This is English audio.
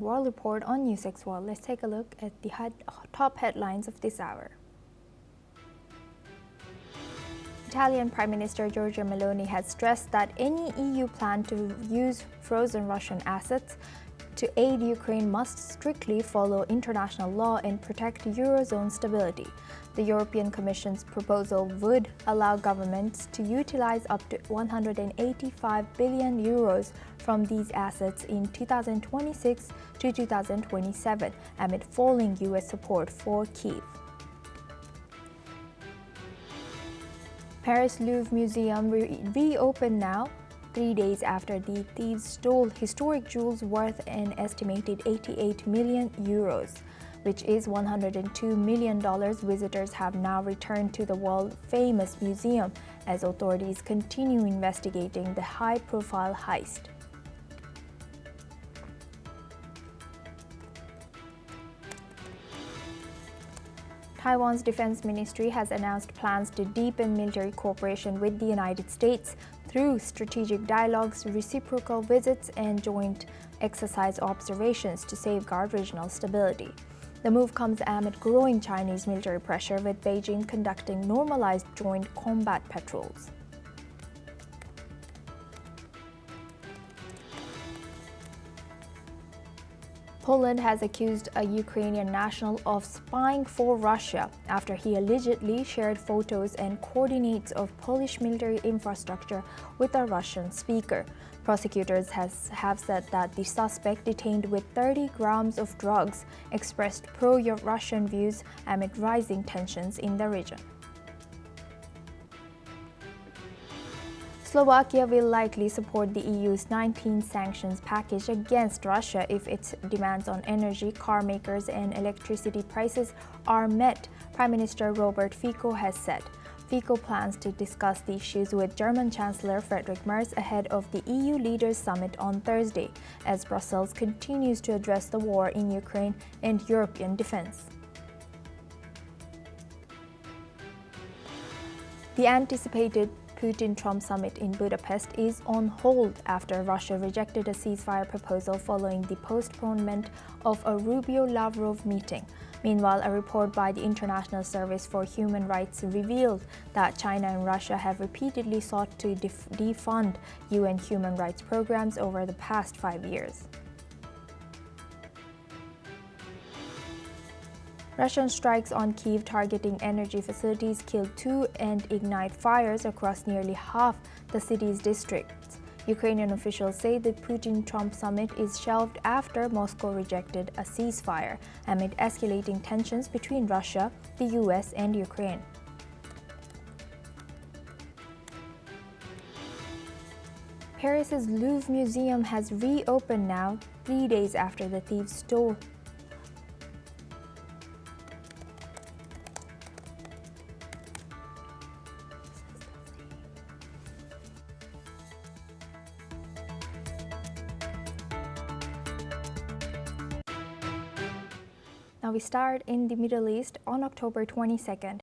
World Report on NewsX World. Let's take a look at the top headlines of this hour. Italian Prime Minister Giorgia Meloni has stressed that any EU plan to use frozen Russian assets to aid Ukraine must strictly follow international law and protect Eurozone stability. The European Commission's proposal would allow governments to utilize up to 185 billion euros from these assets in 2026 to 2027 amid falling US support for Kyiv. Paris Louvre Museum reopened now, 3 days after the thieves stole historic jewels worth an estimated 88 million euros, which is $102 million. Visitors have now returned to the world-famous museum as authorities continue investigating the high-profile heist. Taiwan's defense ministry has announced plans to deepen military cooperation with the United States through strategic dialogues, reciprocal visits, and joint exercise observations to safeguard regional stability. The move comes amid growing Chinese military pressure, with Beijing conducting normalized joint combat patrols. Poland has accused a Ukrainian national of spying for Russia after he allegedly shared photos and coordinates of Polish military infrastructure with a Russian speaker. Prosecutors have said that the suspect, detained with 30 grams of drugs, expressed pro-Russian views amid rising tensions in the region. Slovakia will likely support the EU's 19th sanctions package against Russia if its demands on energy, car makers, and electricity prices are met, Prime Minister Robert Fico has said. Fico plans to discuss the issues with German Chancellor Friedrich Merz ahead of the EU Leaders Summit on Thursday, as Brussels continues to address the war in Ukraine and European defense. The anticipated Putin-Trump summit in Budapest is on hold after Russia rejected a ceasefire proposal following the postponement of a Rubio-Lavrov meeting. Meanwhile, a report by the International Service for Human Rights revealed that China and Russia have repeatedly sought to defund UN human rights programs over the past 5 years. Russian strikes on Kyiv targeting energy facilities killed 2 and ignite fires across nearly half the city's districts. Ukrainian officials say the Putin-Trump summit is shelved after Moscow rejected a ceasefire amid escalating tensions between Russia, the US, and Ukraine. Paris's Louvre Museum has reopened now, 3 days after the thieves stole. Now we start in the Middle East. On October 22nd,